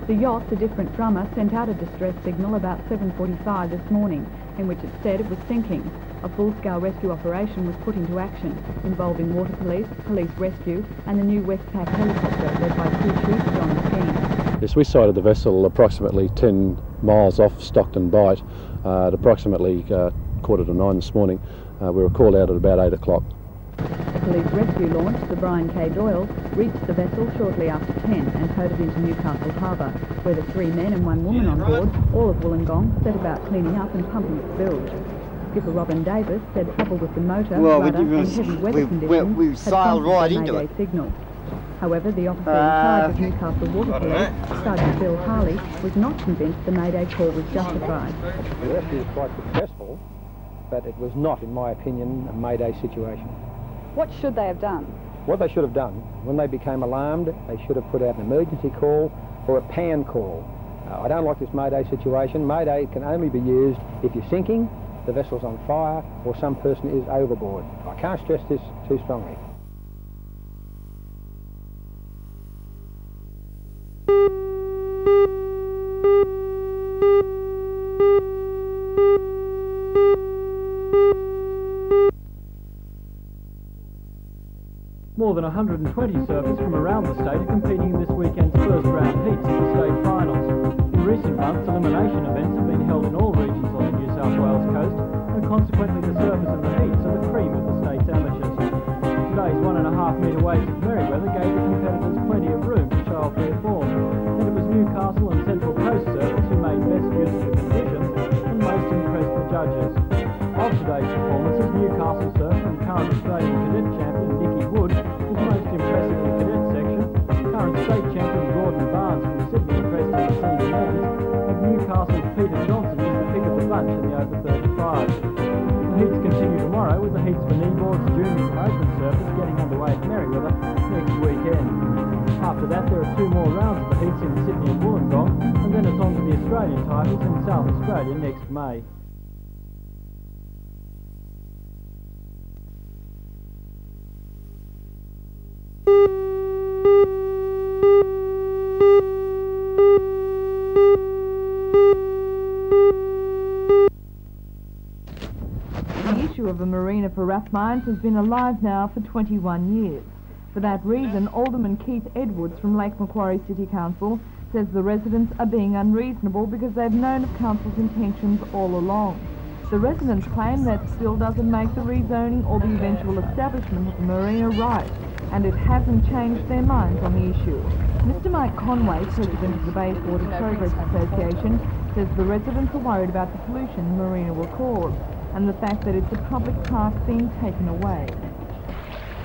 The yacht, a different drummer, sent out a distress signal about 7:45 this morning, in which it said it was sinking. A full-scale rescue operation was put into action, involving water police, police rescue, and the new Westpac helicopter led by two troopers on the scene. Yes, we sighted the vessel approximately 10 miles off Stockton Bight at approximately 8:45 this morning. We were called out at about 8 o'clock. A police rescue launch, the Brian K. Doyle, reached the vessel shortly after 10 and towed it into Newcastle Harbour, where the 3 men and 1 woman on board, all of Wollongong, set about cleaning up and pumping its bilge. Skipper Robin Davis said trouble with the motor, rudder and heavy weather conditions had prompted the Mayday signal. However, the officer in charge of Newcastle Water Police, Sergeant Bill Harley, was not convinced the Mayday call was justified. The rescue was quite successful, but it was not, in my opinion, a Mayday situation. What should they have done? What they should have done, when they became alarmed, they should have put out an emergency call or a pan call. I don't like this Mayday situation. Mayday can only be used if you're sinking, the vessel's on fire, or some person is overboard. I can't stress this too strongly. More than 120 surfers from around the state are competing in this weekend's first round heats of the state finals. In recent months, elimination events have been held in all regions on the New South Wales coast, and consequently the surfers in the heats are the cream of the state's amateurs. Today's 1.5 metre waves at Merewether gave the competitors plenty of room to show off their form, and it was Newcastle and Central Coast surfers who made best use of the conditions and most impressed the judges. Of today's performances, Newcastle surfer and current Australian cadet champion Nicky Wood was most impressive in the cadet section. Current state champion Gordon Barnes from Sydney impressed in the senior men's, and Newcastle's Peter Johnson is the pick of the bunch in the over 35. The heats continue tomorrow with the heats for kneeboards, juniors and open surfers getting underway at Merewether next weekend. After that there are 2 more rounds of the heats in Sydney and Wollongong, and then it's on to the Australian titles in South Australia next May. The issue of a marina for RAF mines has been alive now for 21 years. For that reason, Alderman Keith Edwards from Lake Macquarie City Council says the residents are being unreasonable because they've known of Council's intentions all along. The residents claim that still doesn't make the rezoning or the eventual establishment of the marina right, and it hasn't changed their minds on the issue. Mr Mike Conway, president of the Bayswater Progress Association, says the residents are worried about the pollution the marina will cause and the fact that it's a public park being taken away.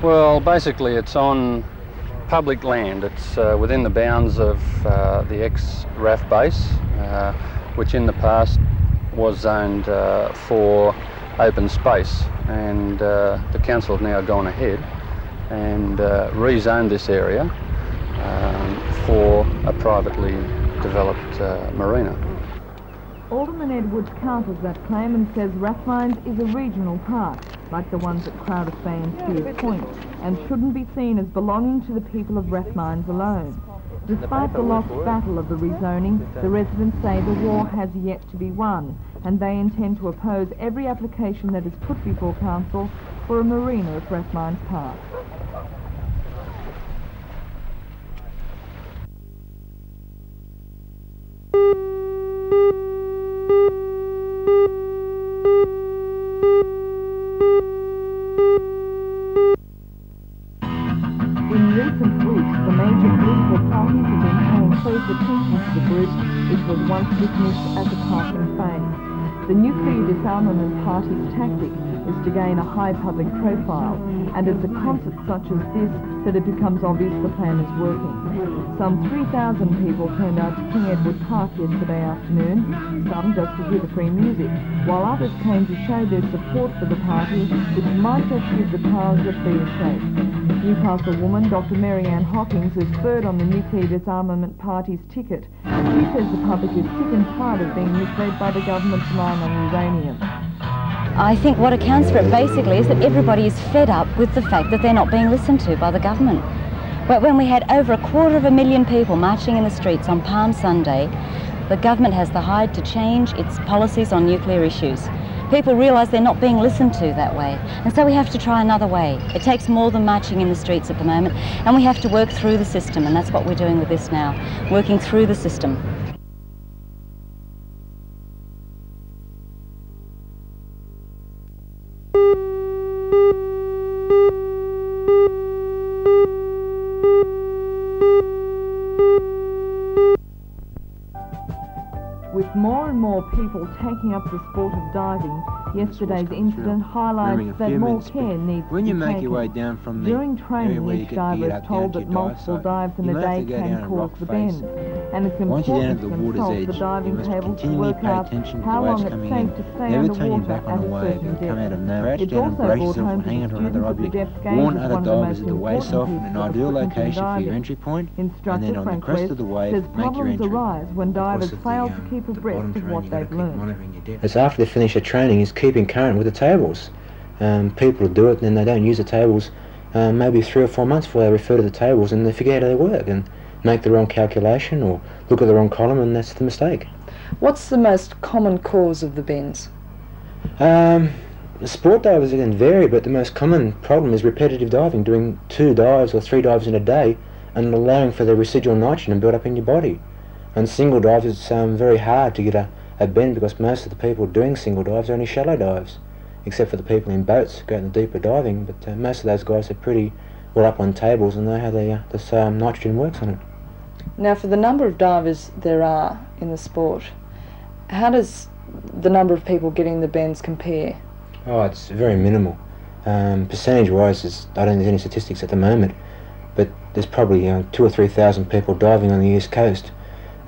Well, basically it's on public land. It's within the bounds of the ex-RAF base, which in the past was zoned for open space, and the council have now gone ahead and rezoned this area for a privately developed marina. Alderman Edwards counters that claim and says RAF Mines is a regional park, like the ones at Crowders Bay and Spears Point, and shouldn't be seen as belonging to the people of RAF Mines alone. Despite the lost battle of the rezoning, the residents say the war has yet to be won, and they intend to oppose every application that is put before Council for a marina at RAF Mines Park. In recent weeks, the major political parties have been paying close attention to the group which was once dismissed as a passing phase. The Nuclear Disarmament Party's tactic is to gain a high public profile, and it's a concert such as this that it becomes obvious the plan is working. Some 3,000 people turned out to King Edward Park yesterday afternoon, some just to hear the free music, while others came to show their support for the party, which might just give the powers that be a shake. Newcastle woman Dr. Mary Ann Hawkins is third on the Nuclear Disarmament Party's ticket. She says the public is sick and tired of being misled by the government's line on uranium. I think what accounts for it basically is that everybody is fed up with the fact that they're not being listened to by the government. When we had over 250,000 people marching in the streets on Palm Sunday, the government has the hide to change its policies on nuclear issues. People realise they're not being listened to that way, and so we have to try another way. It takes more than marching in the streets at the moment, and we have to work through the system, and that's what we're doing with this now, working through the system. With more and more people taking up the sport of diving, yesterday's incident highlights that more care needs to be taken. When you make your way down from the During area training, where you each get diver geared is up told down that to your dive multiple site, dives in you'll a have day to go can down a cause rock the face. bend, and it's Once you're down important at the to water's consult edge, the you diving must tables to continually work pay out attention to the how waves long it's coming safe in. to stay Never turn your underwater back at on a a wave certain and come out of depth. nowhere. Crouch It's down and also brace brought yourself home or to hang the onto another students that the object. depth gauge Warn is other one of the divers most that the wave's important soft and pieces an of ideal equipment in location for your diving. entry point, and Instructor then on the Frank crest West of the wave, says make your problems entry. arise when divers fail to keep the abreast bottom of terrain, what you've got to they've keep learned. monitoring your depth. It's after they finish their training is keeping current with the tables. People do it and then they don't use the tables maybe 3 or 4 months before they refer to the tables, and they forget how they work and make the wrong calculation or look at the wrong column, and that's the mistake. What's the most common cause of the bends? The sport divers can vary, but the most common problem is repetitive diving, doing 2 dives or 3 dives in a day and allowing for the residual nitrogen to build up in your body. And single dives, it's very hard to get a bend because most of the people doing single dives are only shallow dives, except for the people in boats going the deeper diving, but most of those guys are pretty well up on tables and know how this nitrogen works on it. Now, for the number of divers there are in the sport, how does the number of people getting the bends compare? Oh, it's very minimal. Percentage-wise, I don't think there's any statistics at the moment, but there's probably 2,000 or 3,000 people diving on the east coast,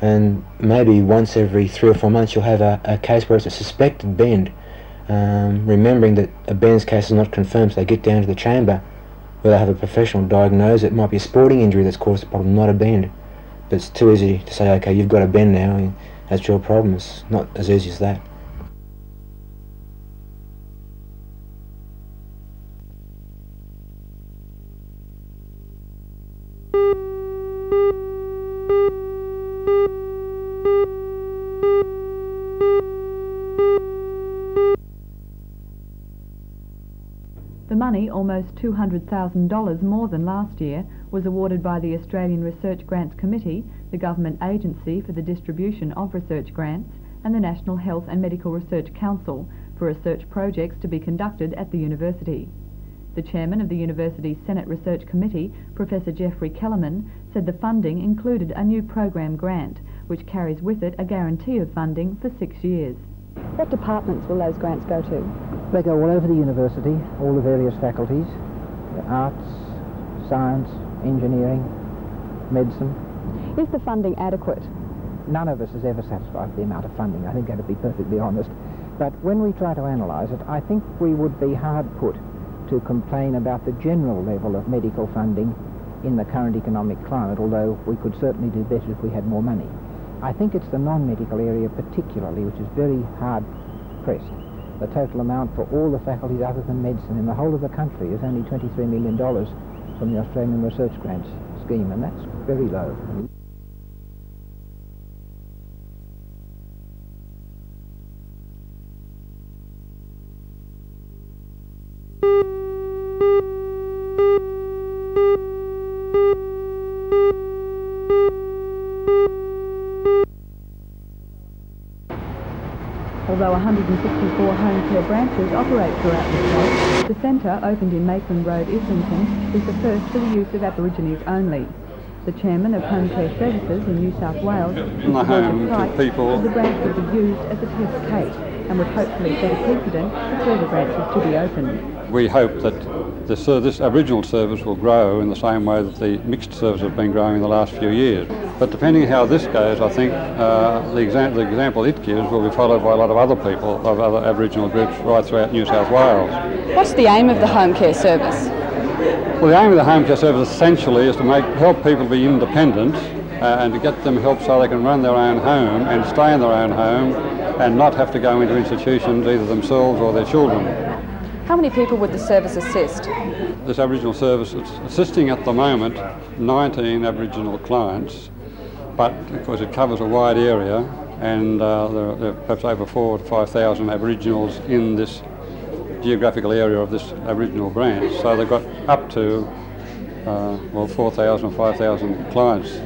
and maybe once every 3 or 4 months you'll have a case where it's a suspected bend. Remembering that a bend's case is not confirmed, so they get down to the chamber where they have a professional diagnose. It might be a sporting injury that's caused the problem, not a bend. But it's too easy to say, okay, you've got a bend now, and that's your problem. It's not as easy as that. The money, almost $200,000 more than last year, was awarded by the Australian Research Grants Committee, the government agency for the distribution of research grants, and the National Health and Medical Research Council for research projects to be conducted at the university. The chairman of the university's Senate Research Committee, Professor Geoffrey Kellerman, said the funding included a new program grant, which carries with it a guarantee of funding for 6 years. What departments will those grants go to? They go all over the university, all the various faculties, arts, science, engineering, medicine. Is the funding adequate? None of us is ever satisfied with the amount of funding, I think that to be perfectly honest. But when we try to analyse it, I think we would be hard put to complain about the general level of medical funding in the current economic climate, although we could certainly do better if we had more money. I think it's the non-medical area particularly which is very hard pressed. The total amount for all the faculties other than medicine in the whole of the country is only $23 million from the Australian Research Grants scheme, and that's very low. Although 164 home care branches operate throughout the state, the centre, opened in Maitland Road, Islington, is the first for the use of Aborigines only. The chairman of Home Care Services in New South Wales, In the home to people. said the branch would be used as a test case and would hopefully set a precedent for further branches to be opened. We hope that this Aboriginal service will grow in the same way that the mixed service has been growing in the last few years. But depending on how this goes, I think the example it gives will be followed by a lot of other people, of other Aboriginal groups right throughout New South Wales. What's the aim of the home care service? Well, the aim of the home care service essentially is to help people be independent and to get them help so they can run their own home and stay in their own home and not have to go into institutions either themselves or their children. How many people would the service assist? This Aboriginal service is assisting at the moment 19 Aboriginal clients, but of course it covers a wide area, and there are perhaps over 4,000 to 5,000 Aboriginals in this geographical area of this Aboriginal branch. So they've got up to 4,000 or 5,000 clients.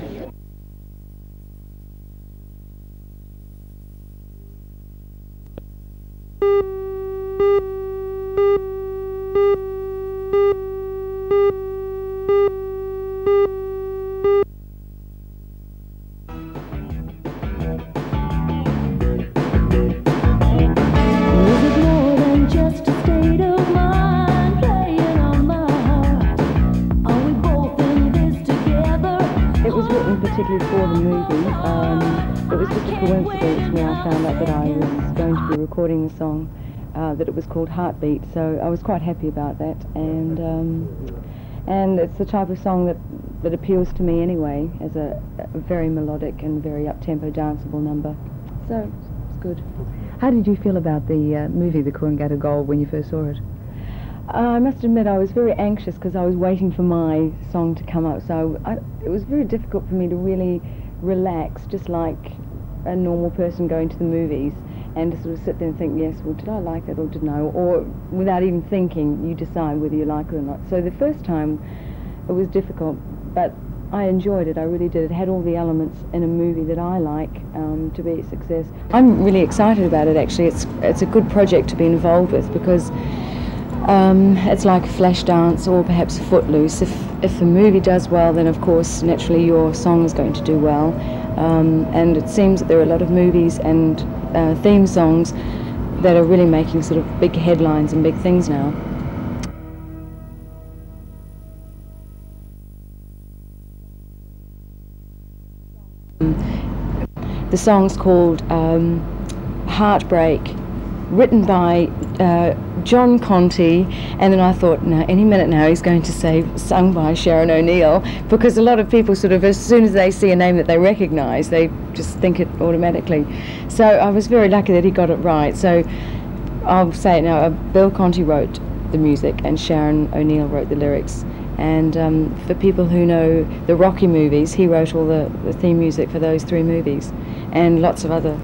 Particularly for the movie. It was just a coincidence when I found out that I was going to be recording the song, that it was called Heartbeat, so I was quite happy about that, and it's the type of song that appeals to me anyway, as a very melodic and very up-tempo danceable number, so it's good. How did you feel about the movie The Coolangatta Gold when you first saw it? I must admit I was very anxious because I was waiting for my song to come up, so it was very difficult for me to really relax, just like a normal person going to the movies, and to sort of sit there and think, yes, well, did I like that or didn't I? Or without even thinking, you decide whether you like it or not. So the first time it was difficult, but I enjoyed it, I really did. It had all the elements in a movie that I like to be a success. I'm really excited about it, actually. It's a good project to be involved with, because it's like a flash dance or perhaps a Footloose. If the movie does well, then of course naturally your song is going to do well, and it seems that there are a lot of movies and theme songs that are really making sort of big headlines and big things now. The song's called Heartbreak, written by John Conti, and then I thought, no, any minute now he's going to say sung by Sharon O'Neill, because a lot of people sort of, as soon as they see a name that they recognise, they just think it automatically. So I was very lucky that he got it right. So I'll say it now, Bill Conti wrote the music and Sharon O'Neill wrote the lyrics. And for people who know the Rocky movies, he wrote all the theme music for those 3 movies, and lots of other.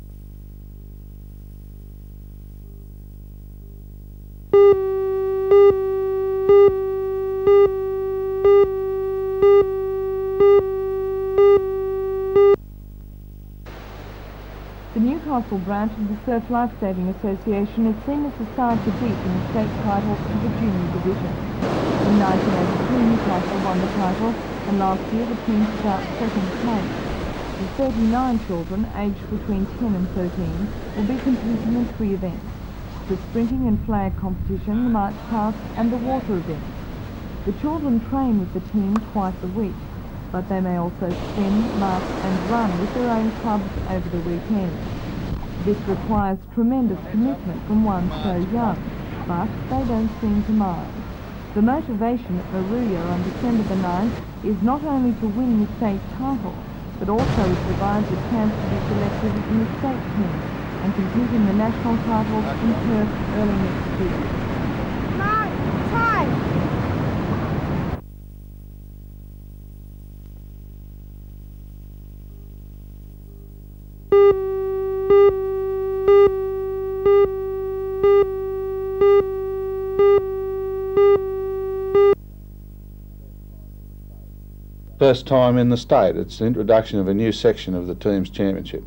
The Newcastle branch of the Surf Lifesaving Association has seen a society beat in the state title to the junior division. In 1982, Newcastle won the title, and last year the team took out second place. The 39 children, aged between 10 and 13, will be competing in 3 events: the sprinting and flag competition, the march past, and the water event. The children train with the team twice a week, but they may also swim, march and run with their own clubs over the weekend. This requires tremendous commitment from one so young, but they don't seem to mind. The motivation at Maruya on December the 9th is not only to win the state title, but also it provides a chance to be selected in the state team and compete in the national titles in Perth early next year. First time in the state. It's the introduction of a new section of the team's championship.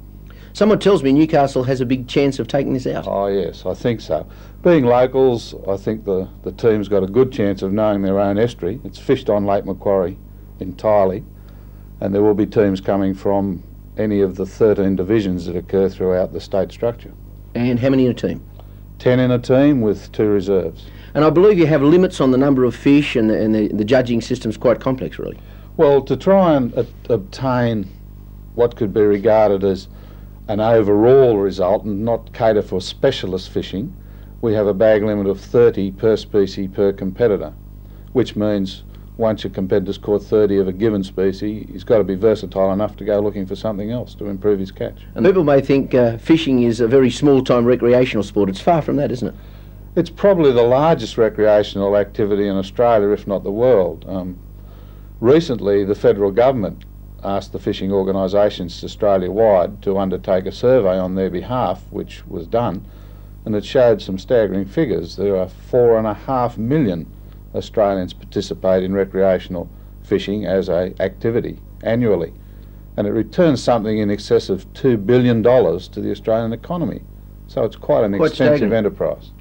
Someone tells me Newcastle has a big chance of taking this out. Oh yes, I think so. Being locals, I think the team's got a good chance of knowing their own estuary. It's fished on Lake Macquarie entirely, and there will be teams coming from any of the 13 divisions that occur throughout the state structure. And how many in a team? 10 in a team with 2 reserves. And I believe you have limits on the number of fish, and the judging system's quite complex, really. Well, to try and obtain what could be regarded as an overall result and not cater for specialist fishing, we have a bag limit of 30 per species per competitor, which means once your competitor's caught 30 of a given species, he's got to be versatile enough to go looking for something else to improve his catch. And people may think fishing is a very small-time recreational sport. It's far from that, isn't it? It's probably the largest recreational activity in Australia, if not the world. Recently, the federal government asked the fishing organisations Australia-wide to undertake a survey on their behalf, which was done, and it showed some staggering figures. There are 4.5 million Australians participate in recreational fishing as an activity annually, and it returns something in excess of $2 billion to the Australian economy. So it's quite an expensive enterprise.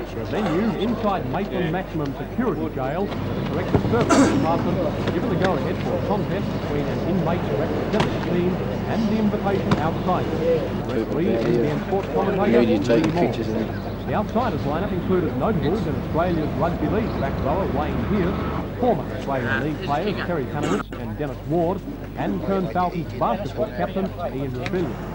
The venue inside Maitland Maximum Security Jail, the Corrective Services Department has given the go-ahead for a contest between an inmate representative team and the invitation outsider. Referee is NBN Sports commentator Lee Moore. The outsiders lineup included notables in Australia's rugby league back rower Wayne Pearce, former Australian League players Terry Panowitz and Dennis Ward, and Kern Falcons basketball captain Ian Rebillion.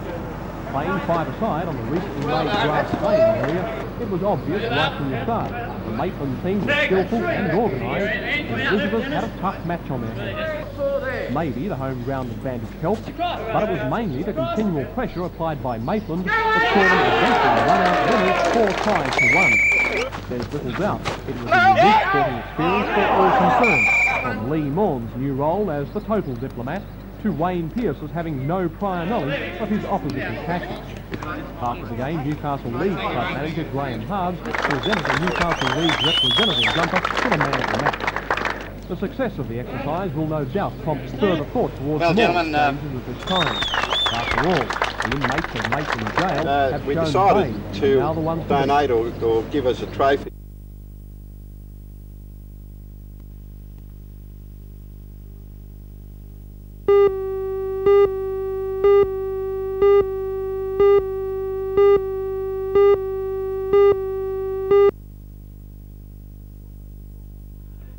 Playing five-a-side on the recently laid grass playing area, it was obvious right from the start. The Maitland team was skillful and organised, and the visitors had a tough match on their hands. Maybe the home ground advantage helped, but it was mainly the continual pressure applied by Maitland that saw them eventually run out winners 4 tries to 1. There's little doubt it was a unique sporting experience for all concerned, from Lee Maughan's new role as the total diplomat to Wayne Pearce's having no prior knowledge of his opposition's tactics. After the game, Newcastle Leeds club manager Graham Hards presented the Newcastle Leeds representative jumper to the man of the match. The success of the exercise will no doubt prompt further thought towards more exchanges of this kind. After all, the inmates of Maitland Jail have we shown decided pain, to now the ones donate or give us a trophy.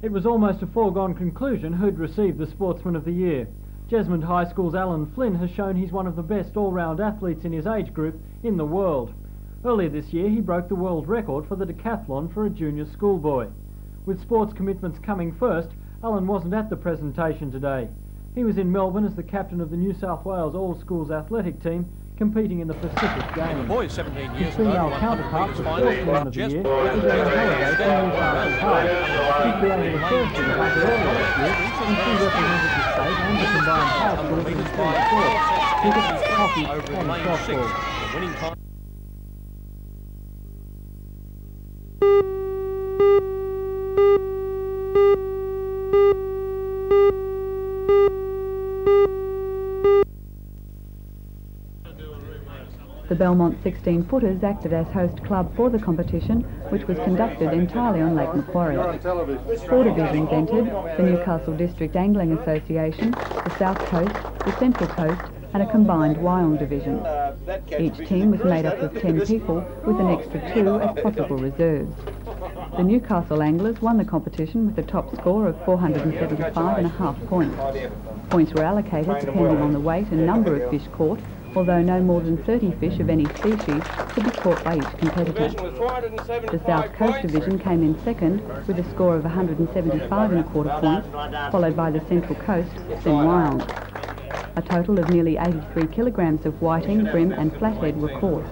It was almost a foregone conclusion who'd received the Sportsman of the Year. Jesmond High School's Alan Flynn has shown he's one of the best all-round athletes in his age group in the world. Earlier this year he broke the world record for the decathlon for a junior schoolboy. With sports commitments coming first, Alan wasn't at the presentation today. He was in Melbourne as the captain of the New South Wales All-Schools athletic team, competing in the Pacific Games. The boys 17 years His female counterpart, the Sportsman of the Year, is on holiday in Newcastle Park. She's been able to serve to the back earlier this year, and she represented the state and the combined high schools in five sports: cricket, hockey and softball. The winning time. The Belmont 16-footers acted as host club for the competition, which was conducted entirely on Lake Macquarie. 4 divisions entered: the Newcastle District Angling Association, the South Coast, the Central Coast and a combined Wyong division. Each team was made up of 10 people, with an extra 2 as possible reserves. The Newcastle anglers won the competition with a top score of 475.5 points. Points were allocated depending on the weight and number of fish caught, although no more than 30 fish of any species could be caught by each competitor. The South Coast Division came in second with a score of 175.25 points, followed by the Central Coast, then Wyong. A total of nearly 83 kilograms of whiting, bream and flathead were caught.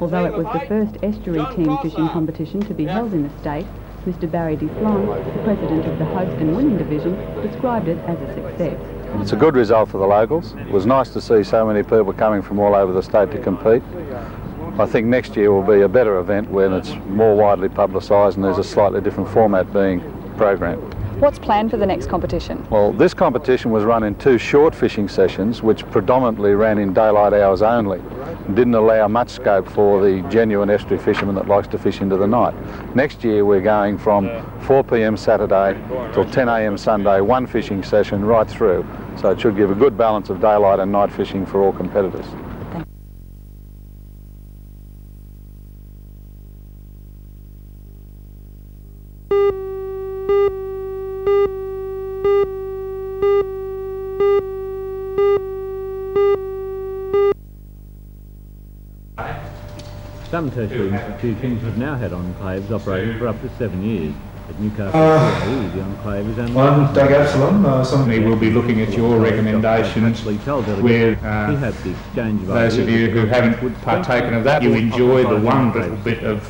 Although it was the first estuary team fishing competition to be held in the state, Mr Barry Deflon, the president of the host and winning division, described it as a success. It's a good result for the locals. It was nice to see so many people coming from all over the state to compete. I think next year will be a better event when it's more widely publicised and there's a slightly different format being programmed. What's planned for the next competition? Well, this competition was run in 2 short fishing sessions which predominantly ran in daylight hours only. Didn't allow much scope for the genuine estuary fisherman that likes to fish into the night. Next year we're going from 4 p.m. Saturday till 10 a.m. Sunday, 1 fishing session right through. So it should give a good balance of daylight and night fishing for all competitors. Some tertiary institutions have now had enclaves operating for up to 7 years. At Newcastle CAE, the enclave is only... I'm Doug Absalom. Somebody will be looking at your recommendations where those of you who haven't partaken of that, you enjoy the one little bit of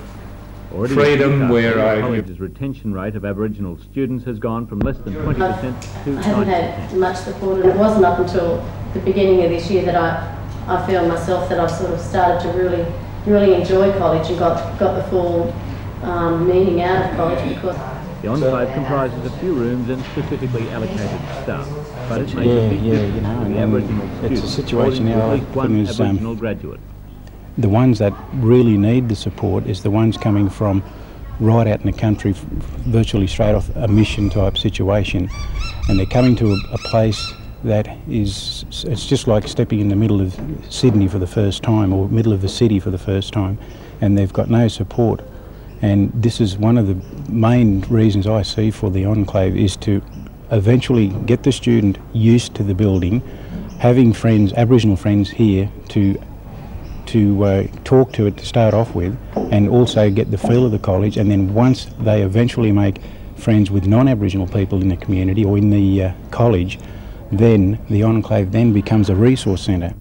freedom where the college's retention rate of Aboriginal students has gone from less than 20% to 90%. I haven't had much support, and it wasn't up until the beginning of this year that I feel myself that I've sort of started to really enjoy college and got the full meaning out of college. Because the enclave comprises a few rooms and specifically allocated staff, but it makes a big difference to the Aboriginal students. It's a situation now, at least one Aboriginal graduate. The ones that really need the support is the ones coming from right out in the country, virtually straight off a mission type situation, and they're coming to a place that is, it's just like stepping in the middle of Sydney for the first time, or middle of the city for the first time, and they've got no support. And this is one of the main reasons I see for the enclave, is to eventually get the student used to the building, having friends, Aboriginal friends here to talk to it to start off with, and also get the feel of the college. And then once they eventually make friends with non-Aboriginal people in the community or in the college, then the enclave then becomes a resource centre.